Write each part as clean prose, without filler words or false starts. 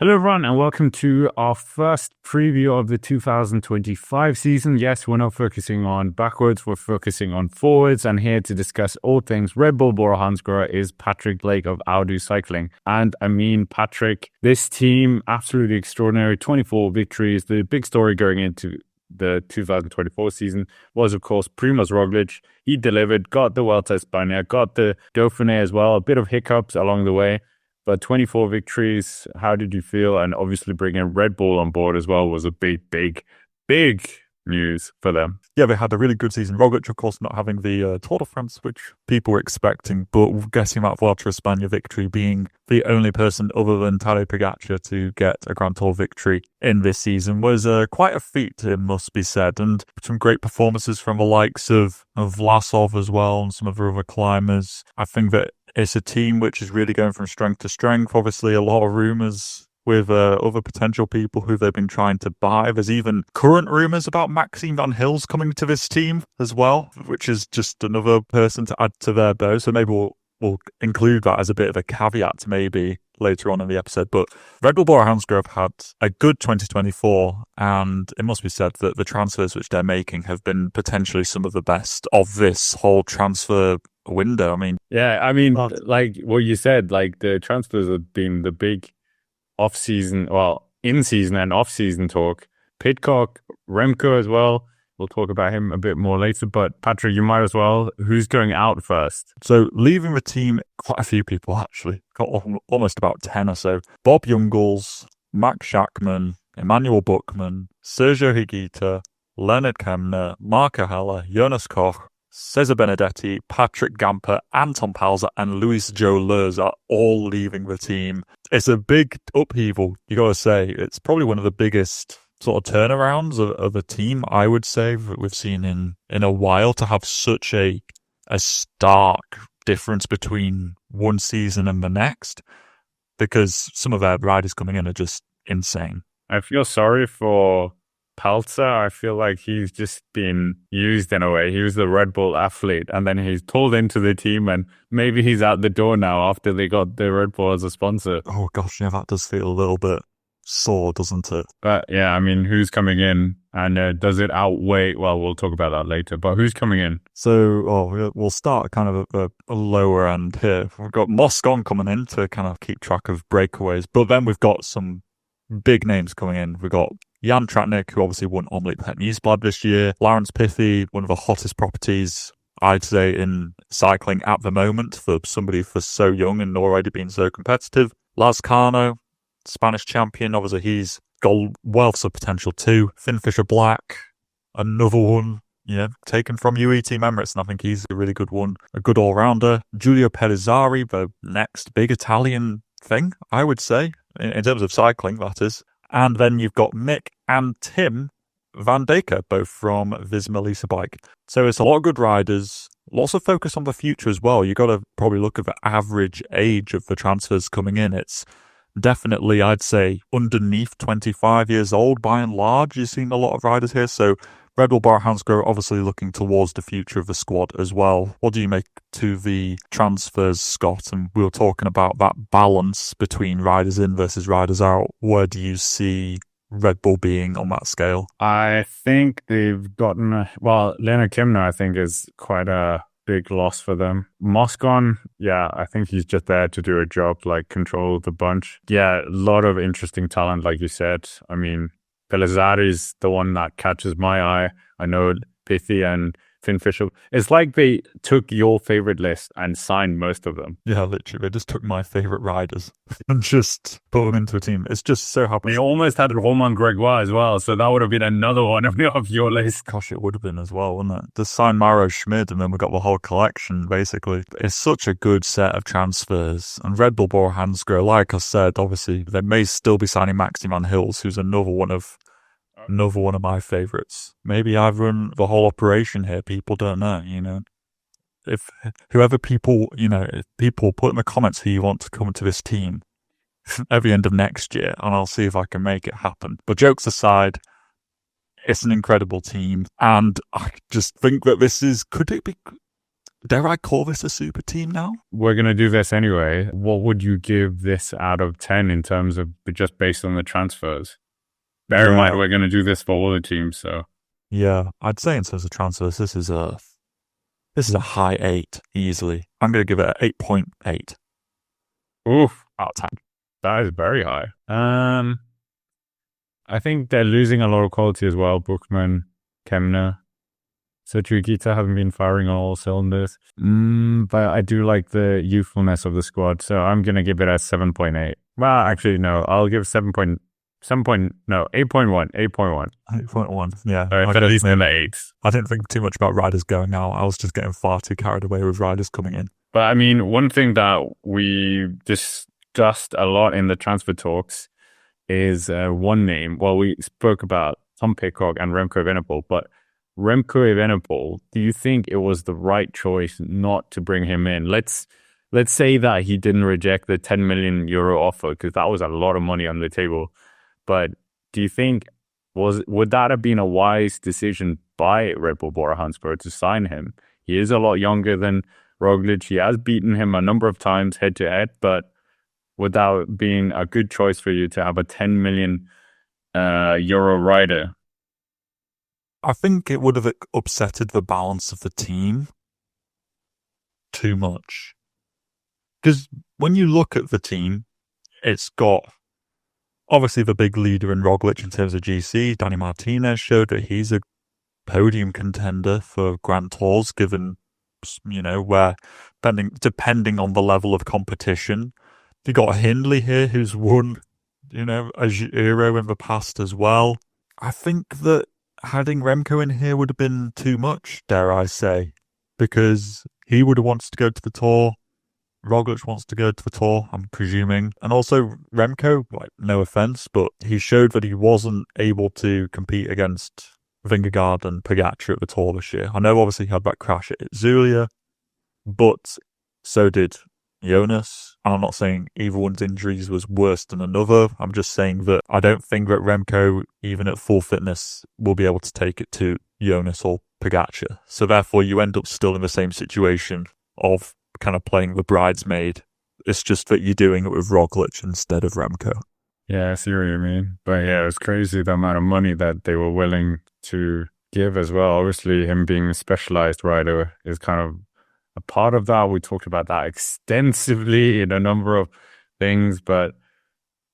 Hello, everyone, and welcome to our first preview of the 2025 season. Yes, we're not focusing on backwards, we're focusing on forwards. And here to discuss all things Red Bull Bora-Hansgrohe is Patrick Blake of Audu Cycling. And I mean, Patrick, this team, absolutely extraordinary, 24 victories. The big story going into the 2024 season was, of course, Primoz Roglic. He delivered, got the Vuelta España, got the Dauphiné as well, a bit of hiccups along the way. But 24 victories, how did you feel? And obviously bringing Red Bull on board as well was a big news for them. Yeah, they had a really good season. Roglic, of course, not having the Tour de France, which people were expecting, but getting that Vuelta España victory, being the only person other than Tadej Pogacar to get a Grand Tour victory in this season was quite a feat, it must be said. And some great performances from the likes of Vlasov as well and some of the other climbers. I think that it's a team which is really going from strength to strength. Obviously, a lot of rumours with other potential people who they've been trying to buy. There's even current rumours about Maxime Van Gils coming to this team as well, which is just another person to add to their bow. So maybe we'll include that as a bit of a caveat maybe later on in the episode. But Red Bull Bora-Hansgrohe have had a good 2024, and it must be said that the transfers which they're making have been potentially some of the best of this whole transfer window. Like what you said, like the transfers have been the big off-season, in-season and off-season talk. Pidcock, Remco as well. We'll talk about him a bit more later. But Patrick, you might as well. Who's going out first? So leaving the team, quite a few people actually. Got almost about 10 or so. Bob Jungels, Max Schachmann, Emmanuel Buchmann, Sergio Higuita, Leonard Kemner, Marco Heller, Jonas Koch, Cesar Benedetti, Patrick Gamper, Anton Palzer, and Luis Joe Lurs are all leaving the team. It's a big upheaval, you got to say. It's probably one of the biggest sort of turnarounds of a team, I would say, that we've seen in a while, to have such a stark difference between one season and the next, because some of their riders coming in are just insane. I feel sorry for Palzer. I feel like he's just been used in a way. He was the Red Bull athlete, and then he's pulled into the team, and maybe he's out the door now after they got the Red Bull as a sponsor. Oh gosh, yeah, that does feel a little bit sore, doesn't it? But yeah, I mean, who's coming in, and does it outweigh? Well, we'll talk about that later. But who's coming in? So, we'll start kind of at the lower end here. We've got Moscon coming in to kind of keep track of breakaways, but then we've got some big names coming in. We've got Jan Tratnik, who obviously won Omloop Het Nieuwsblad this year. Lawrence Pithy, one of the hottest properties, I'd say, in cycling at the moment for somebody for so young and already being so competitive. Laz Cano, Spanish champion, obviously he's got wealth of potential too. Finn Fisher Black, another one, taken from UAE Team Emirates, and I think he's a really good one, a good all-rounder. Giulio Perizzari, the next big Italian thing, I would say, in terms of cycling, that is. And then you've got Mick and Tim Van Deken, both from Visma Lease a Bike. So it's a lot of good riders, lots of focus on the future as well. You've got to probably look at the average age of the transfers coming in. It's definitely, I'd say, underneath 25 years old by and large. You've seen a lot of riders here. So Red Bull Bora-Hansgrohe obviously looking towards the future of the squad as well. What do you make to the transfers, Scott? And we were talking about that balance between riders in versus riders out. Where do you see Red Bull being on that scale? I think they've gotten, Leonard Kemner, I think, is quite a big loss for them. Moscon, I think he's just there to do a job, like control the bunch. Yeah, a lot of interesting talent, like you said. I mean, Pellizzari is the one that catches my eye. I know Pithy and Finn Fisher. It's like they took your favorite list and signed most of them. Yeah, literally. They just took my favorite riders and just put them into a team. It's just so happy. They almost had Romain Gregoire as well, so that would have been another one of your list. Gosh, it would have been as well, wouldn't it? Just sign Mauro Schmid, and then we got the whole collection, basically. It's such a good set of transfers. And Red Bull Bora-Hansgrohe, like I said, obviously, they may still be signing Maxime Van Gils, who's another one of my favourites. Maybe I've run the whole operation here. People don't know, If people put in the comments who you want to come to this team at the end of next year, and I'll see if I can make it happen. But jokes aside, it's an incredible team, and I just think that could it be dare I call this a super team now? We're going to do this anyway. What would you give this out of 10 in terms of just based on the transfers? Bear in mind, we're going to do this for all the teams, so. Yeah, I'd say in terms of transfers, this is a high 8, easily. I'm going to give it an 8.8. Oof. Out of 10. That is very high. I think they're losing a lot of quality as well. Buchmann, Kemner. Sergio Higuita haven't been firing on all cylinders. But I do like the youthfulness of the squad, so I'm going to give it a 7.8. Well, actually, no. I'll give 8.1. 8.1. 8.1, yeah. Better than the 8s. I didn't think too much about riders going out. I was just getting far too carried away with riders coming in. But I mean, one thing that we discussed a lot in the transfer talks is one name. Well, we spoke about Tom Pidcock and Remco Evenepoel, but Remco Evenepoel, do you think it was the right choice not to bring him in? Let's say that he didn't reject the 10 million euro offer, because that was a lot of money on the table. But do you think would that have been a wise decision by Red Bull Bora-Hansgrohe to sign him? He is a lot younger than Roglic. He has beaten him a number of times head to head, but would that have been a good choice for you to have a 10 million euro rider? I think it would have upsetted the balance of the team too much. Because when you look at the team, it's got obviously the big leader in Roglic in terms of GC. Danny Martinez showed that he's a podium contender for Grand Tours, given, where depending on the level of competition. You got Hindley here, who's won, a Giro in the past as well. I think that having Remco in here would have been too much, dare I say, because he would have wanted to go to the Tour. Roglic wants to go to the Tour, I'm presuming. And also Remco, no offence, but he showed that he wasn't able to compete against Vingegaard and Pogacar at the Tour this year. I know obviously he had that crash at Zulia, but so did Jonas. And I'm not saying either one's injuries was worse than another. I'm just saying that I don't think that Remco, even at full fitness, will be able to take it to Jonas or Pogacar. So therefore you end up still in the same situation of kind of playing the bridesmaid. It's just that you're doing it with Roglic instead of Remco. Yeah, I see what you mean. But yeah, it was crazy the amount of money that they were willing to give as well. Obviously, him being a specialized rider is kind of a part of that. We talked about that extensively in a number of things, but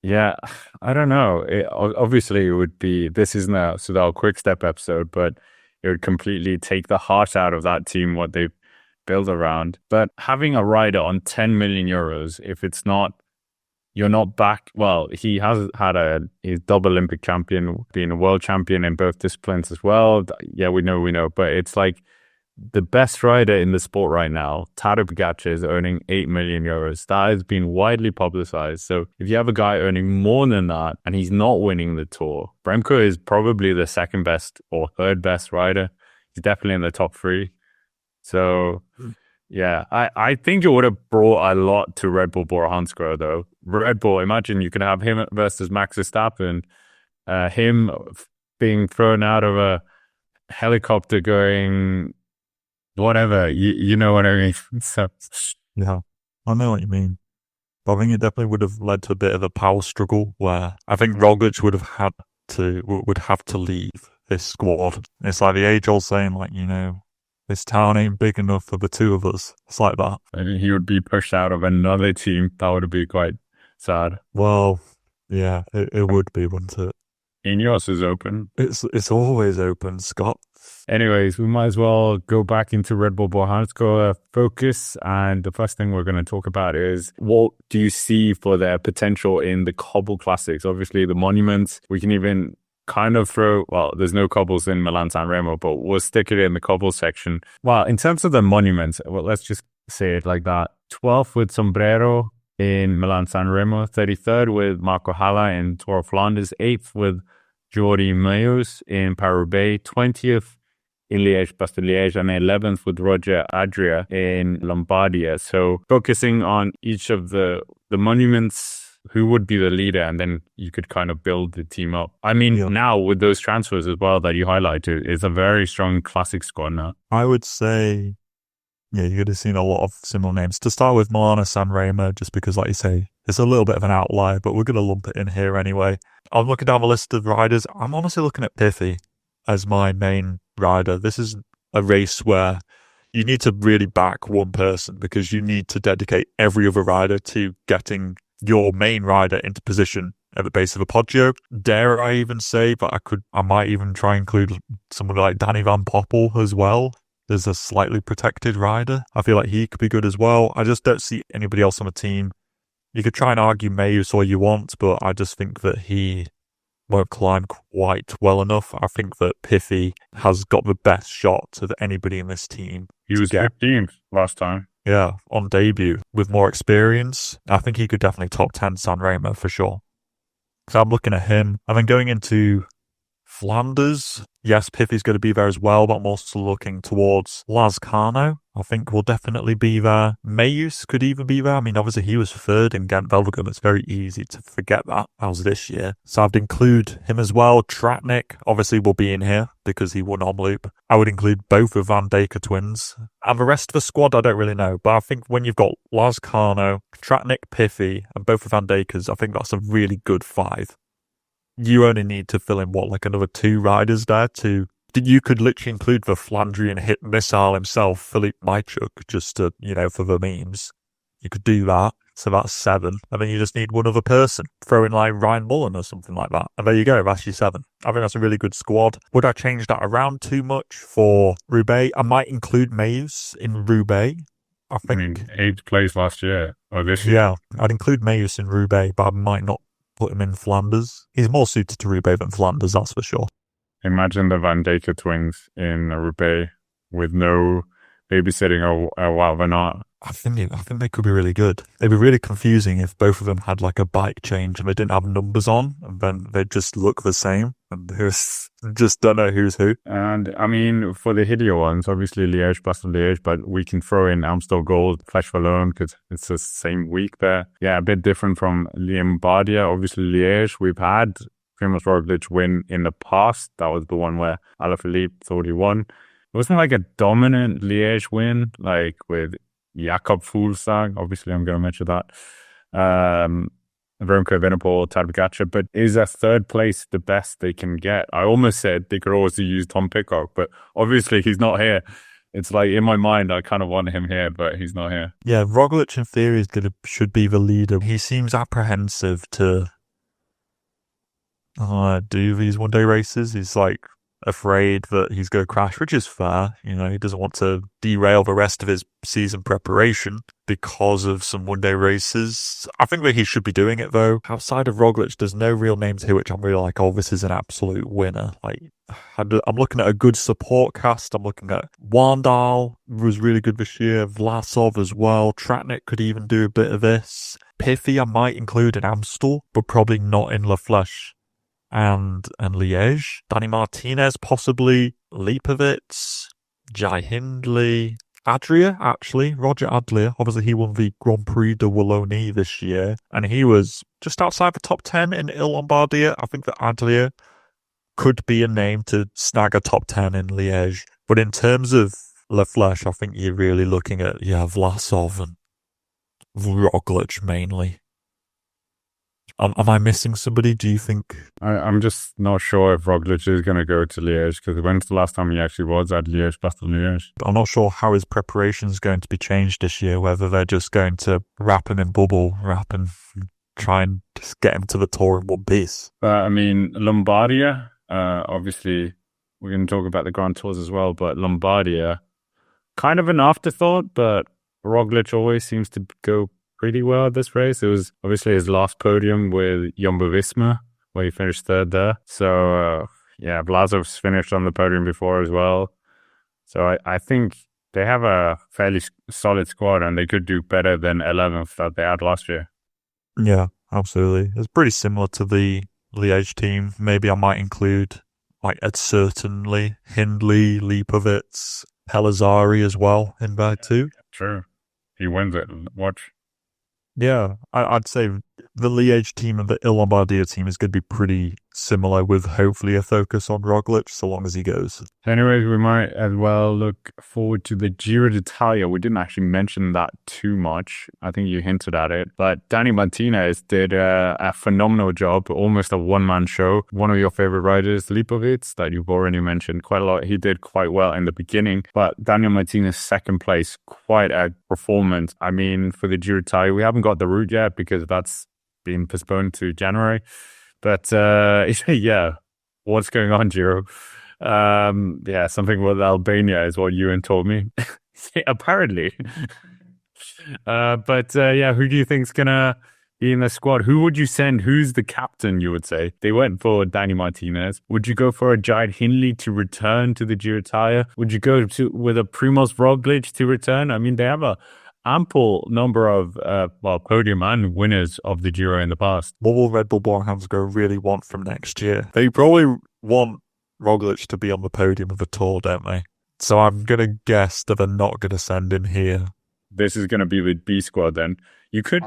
yeah, I don't know. Obviously, it would be, this isn't a Soudal quick step episode, but it would completely take the heart out of that team, what they've built around. But having a rider on 10 million euros, if it's not, you're not back. Well, he has had he's double Olympic champion, being a world champion in both disciplines as well. Yeah, we know. But it's like the best rider in the sport right now, Tadej Pogacar, is earning 8 million euros. That has been widely publicized. So if you have a guy earning more than that and he's not winning the Tour, Remco is probably the second best or third best rider. He's definitely in the top 3. So yeah, I think it would have brought a lot to Red Bull Bora-Hansgrohe though. Red Bull, imagine you could have him versus Max Verstappen, him being thrown out of a helicopter going whatever, you know what I mean? So yeah, I know what you mean. But I think it definitely would have led to a bit of a power struggle where I think Roglic would have to leave this squad. It's like the age-old saying, this town ain't big enough for the two of us. It's like that. And he would be pushed out of another team. That would be quite sad. Well, yeah, it would be, wouldn't it? Ineos is open. It's always open, Scott. Anyways, we might as well go back into Red Bull Bora-Hansgrohe focus. And the first thing we're going to talk about is, what do you see for their potential in the cobble classics? Obviously, the monuments. We can even kind of there's no cobbles in Milan-San Remo, but we'll stick it in the cobble section. Well, in terms of the monuments, let's just say it like that. 12th with Sombrero in Milan-San Remo, 33rd with Marco Halla in Tour of Flanders, 8th with Jordi Meus in Paris-Roubaix, 20th in Liège-Bastogne-Liège, and 11th with Roger Adria in Lombardia. So focusing on each of the monuments, who would be the leader, and then you could kind of build the team up. I mean, Now with those transfers as well that you highlighted, it's a very strong classic squad now. I would say Yeah, you could have seen a lot of similar names. To start with, Milano Sanremo, just because, like you say, it's a little bit of an outlier, but we're going to lump it in here anyway. I'm looking down the list of riders. I'm honestly looking at Piffy as my main rider. This is a race where you need to really back one person because you need to dedicate every other rider to getting your main rider into position at the base of a Poggio. Dare I even say, but I might even try and include someone like Danny Van Poppel as well. There's a slightly protected rider. I feel like he could be good as well. I just don't see anybody else on the team. You could try and argue Mayus all you want, but I just think that he won't climb quite well enough. I think that Piffy has got the best shot of anybody in this team. He was 15th last time. Yeah, on debut. With more experience, I think he could definitely top 10 Sanremo for sure. So I'm looking at him. And then going into Flanders, yes, Piffy's going to be there as well, but I'm also looking towards Lazcano. I think will definitely be there. Mayus could even be there. I mean, obviously he was third in Ghent-Wevelgem. It's very easy to forget that. That was this year. So I'd include him as well. Tratnik obviously will be in here because he won Omloop. I would include both of Van Dijk twins. And the rest of the squad, I don't really know. But I think when you've got Lazcano, Tratnik, Piffy, and both of Van Dijk's, I think that's a really good 5. You only need to fill in, another 2 riders there to... You could literally include the Flandrian hit missile himself, Philippe Majchuk, just to, for the memes. You could do that. So that's 7. And then you just need one other person. Throw in like Ryan Mullen or something like that. And there you go, that's your 7. I think that's a really good squad. Would I change that around too much for Roubaix? I might include Mayus in Roubaix. I think. 8th place last year, or this year. Yeah, I'd include Mayus in Roubaix, but I might not put him in Flanders. He's more suited to Roubaix than Flanders, that's for sure. Imagine the Van Dijk twins in Roubaix with no babysitting or they're not. I think they could be really good. They'd be really confusing if both of them had like a bike change and they didn't have numbers on, and then they just look the same, and just don't know who's who. And I mean, for the hideous ones, obviously Liège, Bastogne Liège, but we can throw in Amstel Gold, Flèche Wallonne, because it's the same week there. Yeah, a bit different from Lombardia. Obviously Liège, we've had Primoz Roglic win in the past. That was the one where Alaphilippe thought he won. It wasn't like a dominant Liège win, like with Jakob Fuglsang. Obviously, I'm going to mention that. Remco Evenepoel, Tadej Pogačar. But is a 3rd place the best they can get? I almost said they could always use Tom Pidcock, but obviously he's not here. It's like, in my mind, I kind of want him here, but he's not here. Yeah, Roglic in theory should be the leader. He seems apprehensive to do these one-day races. He's like afraid that he's going to crash, which is fair. He doesn't want to derail the rest of his season preparation because of some one-day races. I think that he should be doing it, though. Outside of Roglic, there's no real names here which I'm really like, oh, this is an absolute winner. Like, I'm looking at a good support cast. I'm looking at Wandal, was really good this year. Vlasov as well. Tratnik could even do a bit of this. Piffy I might include in Amstel, but probably not in La Flèche and Liège. Danny Martinez, possibly. Lipovitz, Jai Hindley, Adria, actually. Roger Adria. Obviously, he won the Grand Prix de Wallonie this year, and he was just outside the top 10 in Il Lombardia. I think that Adria could be a name to snag a top 10 in Liège. But in terms of La Flèche, I think you're really looking at, Vlasov and Roglic mainly. Am I missing somebody, do you think? I'm just not sure if Roglic is going to go to Liège, because when's the last time he actually was at Liège, Bastogne Liège? I'm not sure how his preparation is going to be changed this year, whether they're just going to wrap him in bubble wrap and try and just get him to the Tour in one piece. I mean, Lombardia, obviously, we're going to talk about the Grand Tours as well, but Lombardia, kind of an afterthought, but Roglic always seems to go pretty well at this race. It was obviously his last podium with Jumbo-Visma, where he finished 3rd there. So, Vlasov's finished on the podium before as well. So I think they have a fairly solid squad, and they could do better than 11th that they had last year. Yeah, absolutely. It's pretty similar to the Liège team. Maybe I might include, certainly, Hindley, Lipovitz, Pellizzari as well in there too. True. He wins it. Watch. Yeah, I'd say the Liège team and the Il-Lombardia team is going to be pretty similar, with hopefully a focus on Roglic so long as he goes. Anyways, we might as well look forward to the Giro d'Italia. We didn't actually mention that too much. I think you hinted at it. But Dani Martinez did a phenomenal job, almost a one-man show. One of your favorite riders, Lipovic, that you've already mentioned quite a lot. He did quite well in the beginning. But Daniel Martinez, second place, quite a performance. I mean, for the Giro d'Italia, we haven't got the route yet because that's been postponed to January. But yeah, what's going on, Giro? Something with Albania is what Ewan told me. Apparently. Who do you think's gonna be in the squad? Who would you send? Who's the captain, you would say? They went for Dani Martinez. Would you go for a Jai Hindley to return to the Giro d'Italia? Would you go with a Primoz Roglic to return? I mean, they have a ample number of podium and winners of the Giro in the past. What will Red Bull Bora-Hansgrohe really want from next year? They probably want Roglic to be on the podium of the Tour, don't they? So I'm going to guess that they're not going to send him here. This is going to be the B squad then. You could...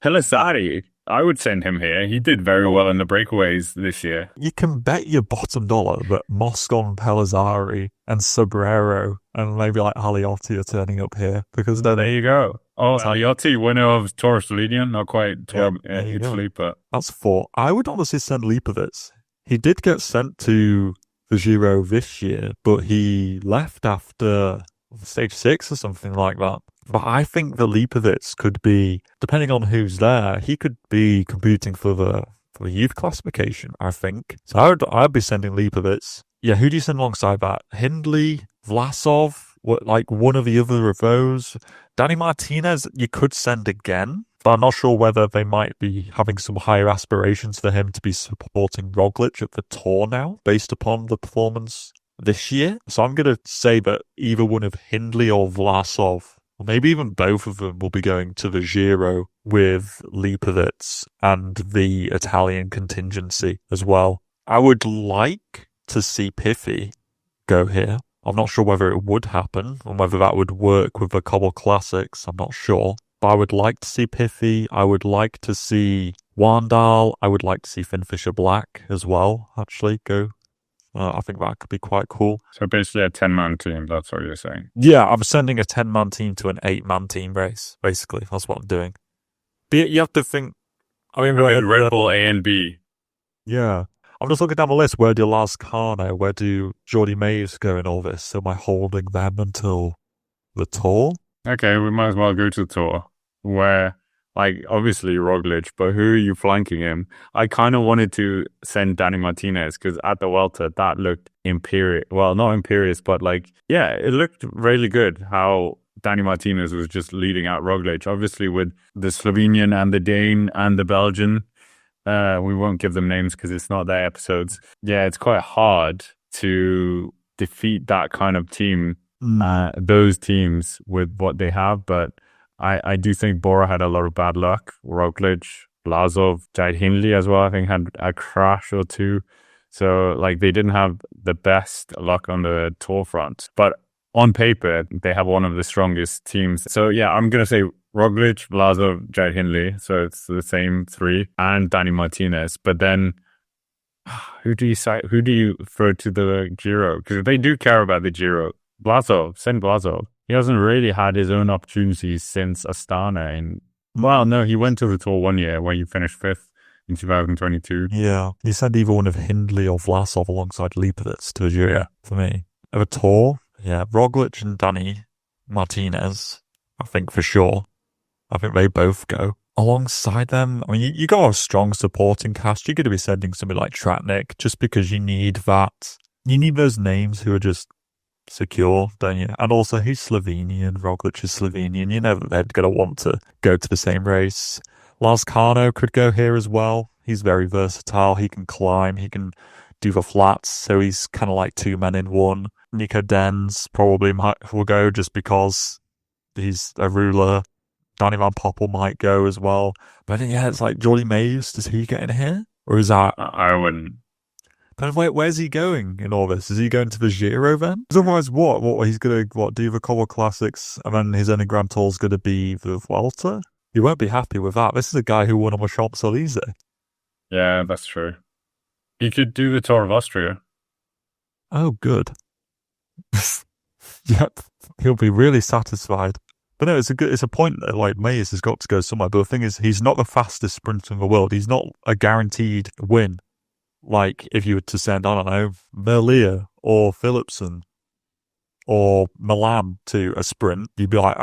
Pellizzari, I would send him here. He did very well in the breakaways this year. You can bet your bottom dollar that Moscon, Pellizzari and Sobrero and maybe like Haliotti are turning up here. Because there you go. Oh, Haliotti, winner of Tour Slovenian. Not quite Tour Italy, but... That's 4. I would honestly send Lipovic. He did get sent to the Giro this year, but he left after stage 6 or something like that. But I think the Lipovic could be, depending on who's there, he could be competing for the youth classification, I think. So I'd be sending Lipovic. Yeah, who do you send alongside that? Hindley, Vlasov, like one of the other of those. Dani Martinez, you could send again, but I'm not sure whether they might be having some higher aspirations for him to be supporting Roglic at the Tour now, based upon the performance this year. So I'm going to say that either one of Hindley or Vlasov, or maybe even both of them, will be going to the Giro with Lipovic and the Italian contingency as well. I would like to see Piffy go here. I'm not sure whether it would happen and whether that would work with the Cobble Classics. I'm not sure. But I would like to see Piffy. I would like to see Warndal. I would like to see Finn Fisher Black as well, actually, go. I think that could be quite cool. So basically a 10-man team, that's what you're saying? Yeah, I'm sending a 10-man team to an 8-man team race, basically. That's what I'm doing. But you have to think... I mean, Red Bull A and B. Yeah. I'm just looking down the list. Where do Lascano, where do Jordi Mays go in all this? So am I holding them until the Tour? Okay, we might as well go to the Tour, where... Like, obviously Roglic, but who are you flanking him? I kind of wanted to send Dani Martinez because at the Vuelta, that looked imperious. Well, not imperious, but like, yeah, it looked really good how Dani Martinez was just leading out Roglic. Obviously with the Slovenian and the Dane and the Belgian, we won't give them names because it's not their episodes. Yeah, it's quite hard to defeat that kind of team, those teams with what they have, but I do think Bora had a lot of bad luck. Roglic, Vlasov, Jai Hindley as well, I think had a crash or two. So, like, they didn't have the best luck on the Tour front. But on paper, they have one of the strongest teams. So, yeah, I'm going to say Roglic, Vlasov, Jai Hindley. So, it's the same 3. And Dani Martinez. But then, who do you throw to the Giro? Because they do care about the Giro. Vlasov, send Vlasov. He hasn't really had his own opportunities since Astana. He went to the Tour one year where he finished 5th in 2022. Yeah, you send either one of Hindley or Vlasov alongside Lipovic to the Giro for me. Of a Tour, yeah, Roglic and Dani Martinez, I think for sure. I think they both go. Alongside them, I mean, you got a strong supporting cast. You're going to be sending somebody like Tratnik just because you need that. You need those names who are just secure, don't you? And also, he's Slovenian. Roglic is Slovenian. You know that they're going to want to go to the same race. Lascano could go here as well. He's very versatile. He can climb. He can do the flats. So he's kind of like 2 men in one. Nico Denz probably will go just because he's a ruler. Danny Van Poppel might go as well. But yeah, it's like Jordi Mays. Does he get in here? Or is that... I wouldn't. But where's he going in all this? Is he going to the Giro then? Otherwise, what he's going to do the Cobble Classics, and then his only Grand Tour's going to be the Vuelta? You won't be happy with that. This is a guy who won on the Champs-Élysées. Yeah, that's true. He could do the Tour of Austria. Oh, good. Yep, he'll be really satisfied. But no, it's a point that like Mays has got to go somewhere. But the thing is, he's not the fastest sprinter in the world. He's not a guaranteed win. Like if you were to send, I don't know, Merlier or Philipsen or Milan to a sprint, you'd be like,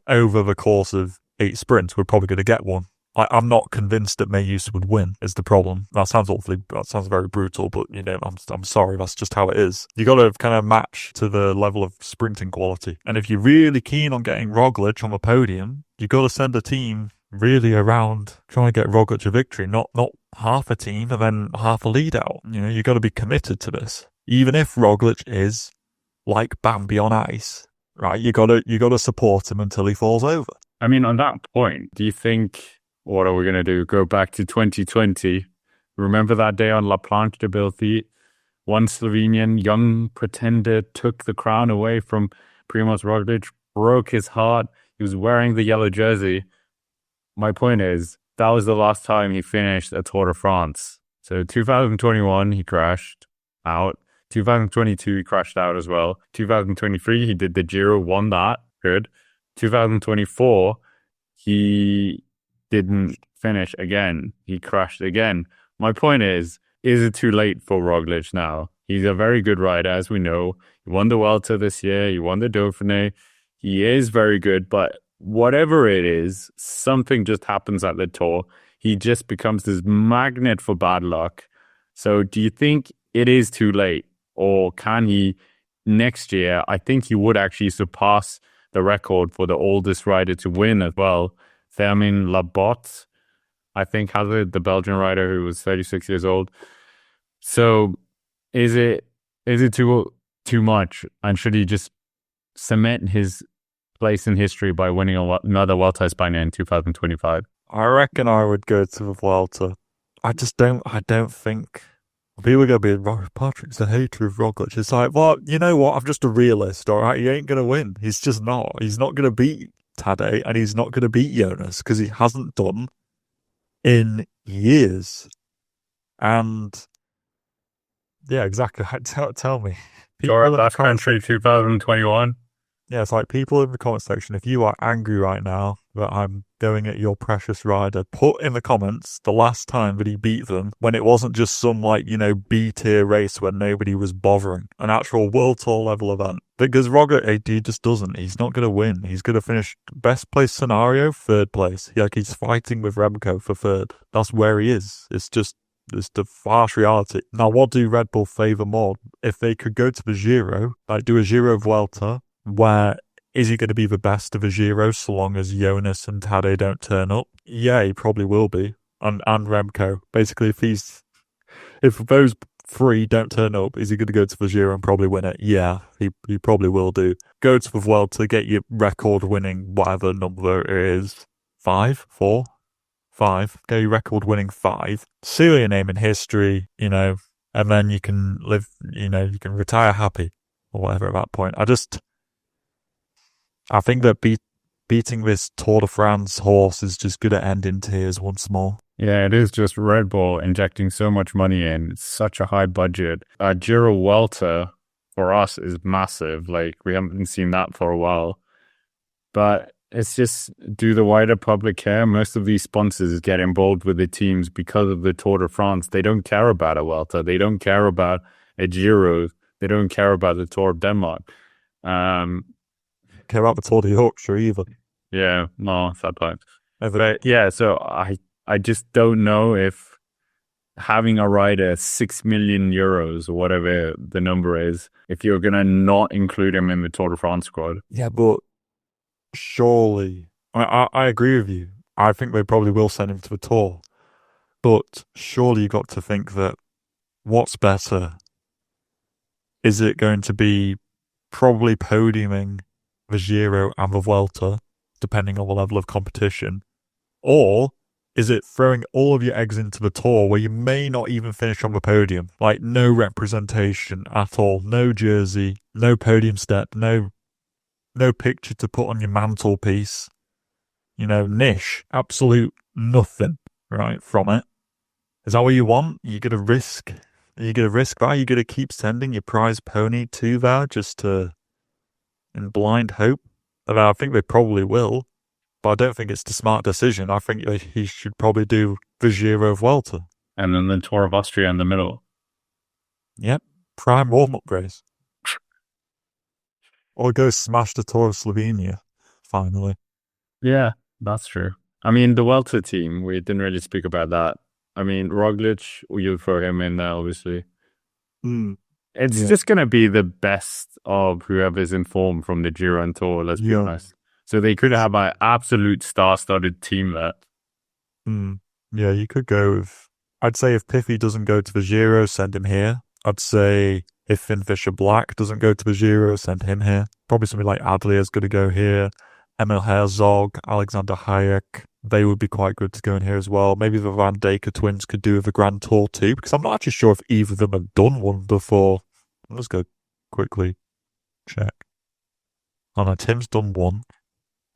over the course of 8 sprints, we're probably going to get one. I'm not convinced that Mayus would win, is the problem. That sounds very brutal, but, I'm sorry, that's just how it is. You got to kind of match to the level of sprinting quality. And if you're really keen on getting Roglic on the podium, you got to send a team really around trying to get Roglic a victory, not half a team and then half a lead out. You got to be committed to this. Even if Roglic is like Bambi on ice, right? You got to support him until he falls over. I mean, on that point, do you think... What are we going to do? Go back to 2020. Remember that day on La Planche de Belfi? One Slovenian young pretender took the crown away from Primoz Roglic, broke his heart. He was wearing the yellow jersey. My point is, that was the last time he finished a Tour de France. So 2021, he crashed out. 2022, he crashed out as well. 2023, he did the Giro, won that. Good. 2024, he didn't finish again. He crashed again. My point is it too late for Roglic now? He's a very good rider, as we know. He won the Vuelta this year. He won the Dauphiné. He is very good, but whatever it is, something just happens at the Tour. He just becomes this magnet for bad luck. So do you think it is too late? Or can he next year? I think he would actually surpass the record for the oldest rider to win as well. Fermin Labotte, I think, has it, the Belgian rider who was 36 years old. So is it too much? And should he just cement his place in history by winning another Vuelta España in 2025? I reckon I would go to the Vuelta. I don't think people are going to be, Patrick's a hater of Roglic. It's like, well, you know what? I'm just a realist, all right? He ain't going to win. He's just not. He's not going to beat Tadej, and he's not going to beat Jonas because he hasn't done in years. And yeah, exactly. Tell me. Tour of Country 2021. Yeah, it's like people in the comment section, if you are angry right now that I'm going at your precious rider, put in the comments the last time that he beat them when it wasn't just some B-tier race where nobody was bothering, an actual World Tour level event. Because Roglic, he just doesn't. He's not going to win. He's going to finish best place scenario, 3rd place. He's fighting with Remco for 3rd. That's where he is. It's the harsh reality. Now, what do Red Bull favour more? If they could go to the Giro, do a Giro Vuelta, where is he going to be the best of a Giro so long as Jonas and Tadej don't turn up? Yeah, he probably will be. And Remco. Basically, if those 3 don't turn up, is he going to go to the Giro and probably win it? Yeah, he probably will do. Go to the Vuelta, get your record winning, whatever number it is. 5? 4? 5. Get your record winning 5. Seal your name in history, and then you can live, you can retire happy or whatever at that point. I think that beating this Tour de France horse is just going to end in tears once more. Yeah, it is just Red Bull injecting so much money in. It's such a high budget. Giro Vuelta for us is massive. We haven't seen that for a while. But it's just, do the wider public care? Most of these sponsors get involved with the teams because of the Tour de France. They don't care about a Vuelta. They don't care about a Giro. They don't care about the Tour of Denmark. Care about the Tour de Yorkshire either. Yeah, no, sad point. But yeah, so I just don't know if having a rider 6 million euros or whatever the number is, if you're going to not include him in the Tour de France squad. Yeah, but surely, I agree with you. I think they probably will send him to the Tour. But surely you got to think that what's better? Is it going to be probably podiuming the Giro and the Vuelta, depending on the level of competition? Or is it throwing all of your eggs into the Tour where you may not even finish on the podium? No representation at all, no jersey, no podium step, no picture to put on your mantelpiece. niche, absolute nothing, right, from it. Is that what you want? You're going to risk that? You're going to keep sending your prize pony to that just in blind hope? And I think they probably will, but I don't think it's the smart decision. I think he should probably do the Giro Vuelta. And then the Tour of Austria in the middle. Yep. Prime warm-up race. Or go smash the Tour of Slovenia, finally. Yeah, that's true. I mean, the Vuelta team, we didn't really speak about that. I mean, Roglic, you throw him in there, obviously. It's just going to be the best of whoever's in form from the Giro and Tour, let's be honest. So they could have an absolute star-studded team there. Yeah, you could go with... I'd say if Piffy doesn't go to the Giro, send him here. I'd say if Finn Fisher-Black doesn't go to the Giro, send him here. Probably somebody like Adley is going to go here. Emil Herzog, Alexander Hayek, they would be quite good to go in here as well. Maybe the Van Dijk twins could do the Grand Tour too, because I'm not actually sure if either of them have done one before. Let's go quickly check. Oh no, Tim's done one,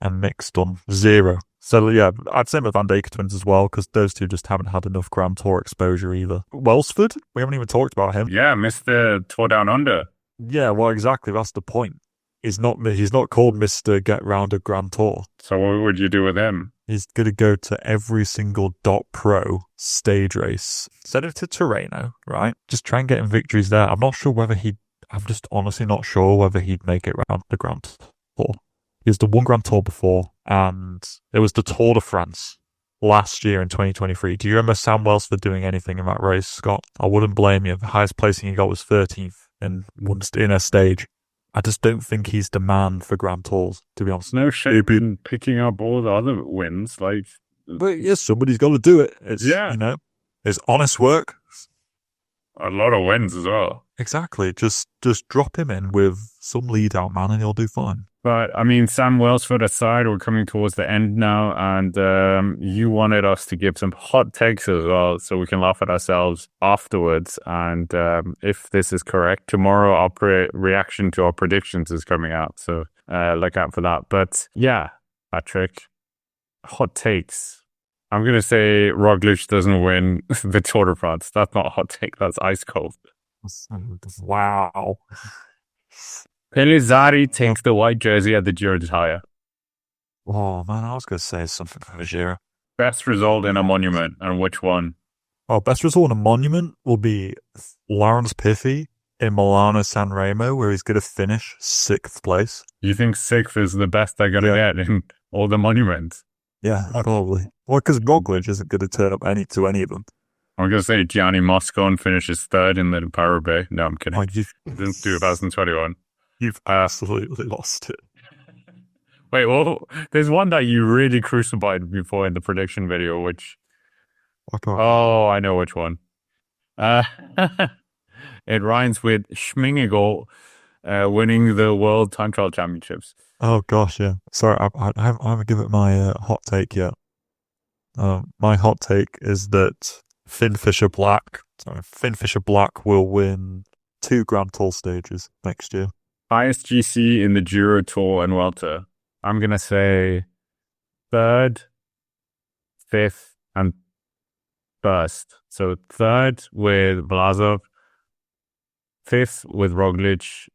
and Mick's done 0. So yeah, I'd say the Van Dijk twins as well, because those two just haven't had enough Grand Tour exposure either. Welsford, we haven't even talked about him. Yeah, Mr. Tour Down Under. Yeah, well, exactly, that's the point. He's not called Mr. Get Round a Grand Tour. So what would you do with him? He's going to go to every single .pro stage race. Send him to Tirreno, right? Just try and get him victories there. I'm just honestly not sure whether he'd make it round the Grand Tour. He was the one Grand Tour before, and it was the Tour de France last year in 2023. Do you remember Sam Welsford doing anything in that race, Scott? I wouldn't blame you. The highest placing he got was 13th in a stage. I just don't think he's the man for Grand Tours, to be honest. No shape in picking up all the other wins, But yes, somebody's got to do it. It's, it's honest work. A lot of wins as well. Exactly. Just drop him in with some lead out man and he'll do fine. But, I mean, Sam Welsford aside, we're coming towards the end now, and you wanted us to give some hot takes as well, so we can laugh at ourselves afterwards. And if this is correct, tomorrow our reaction to our predictions is coming out, so look out for that. But, yeah, Patrick, hot takes. I'm going to say Roglic doesn't win the Tour de France. That's not a hot take, that's ice cold. Wow. Pellizzari takes the white jersey at the Giro d'Italia. Oh, man, I was going to say something for the Giro. Best result in a monument, and which one? Oh, best result in a monument will be Lawrence Piffy in Milano San Remo, where he's going to finish 6th place. You think 6th is the best they're going to get in all the monuments? Yeah, probably. Well, because Roglic isn't going to turn up to any of them. I'm going to say Gianni Moscon finishes 3rd in the Paris-Roubaix. No, I'm kidding. Since 2021. You've absolutely lost it. Wait, well, there's one that you really crucified before in the prediction video, which... Oh, I know which one. It rhymes with Schmingigol winning the World Time Trial Championships. Oh, gosh, yeah. Sorry, I haven't given it my hot take yet. My hot take is that Finn Fisher-Black will win 2 Grand Tour stages next year. Highest GC in the Giro, Tour, and Vuelta. I'm going to say 3rd, 5th, and 1st. So 3rd with Vlasov, 5th with Roglic.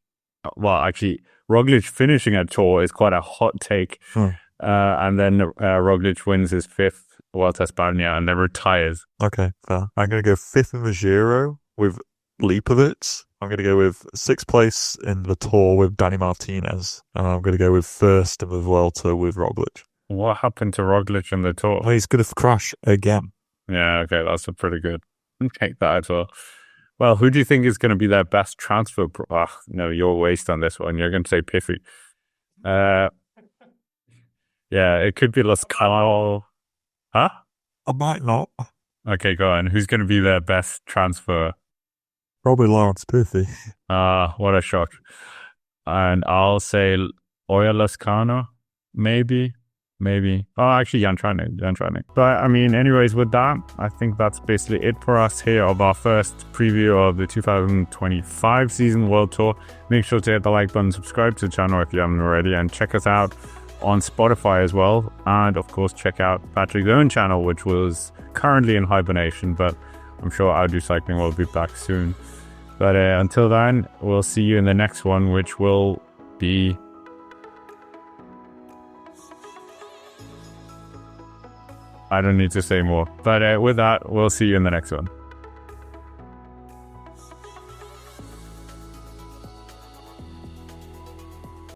Well, actually, Roglic finishing at Tour is quite a hot take. And then Roglic wins his 5th Vuelta España and then retires. Okay, fair. I'm going to go 5th in the Giro with Lipovic. I'm going to go with 6th place in the Tour with Danny Martinez. And I'm going to go with 1st in the Vuelta with Roglic. What happened to Roglic in the Tour? Well, he's going to crash again. Yeah, okay, that's a pretty good. Take that as well. Well, who do you think is going to be their best transfer? No, you're waste on this one. You're going to say Piffy. Yeah, it could be Lascano. Huh? I might not. Okay, go on. Who's going to be their best transfer? Probably Lawrence Piffy. What a shock. And I'll say Oya Lascano, maybe. Oh, actually, Jan Tratnik. But, I mean, anyways, with that, I think that's basically it for us here of our first preview of the 2025 season World Tour. Make sure to hit the like button, subscribe to the channel if you haven't already, and check us out on Spotify as well. And of course, check out Patrick's own channel, which was currently in hibernation, but I'm sure I'll Do Cycling will be back soon. But until then, we'll see you in the next one, which will be... I don't need to say more. But with that, we'll see you in the next one.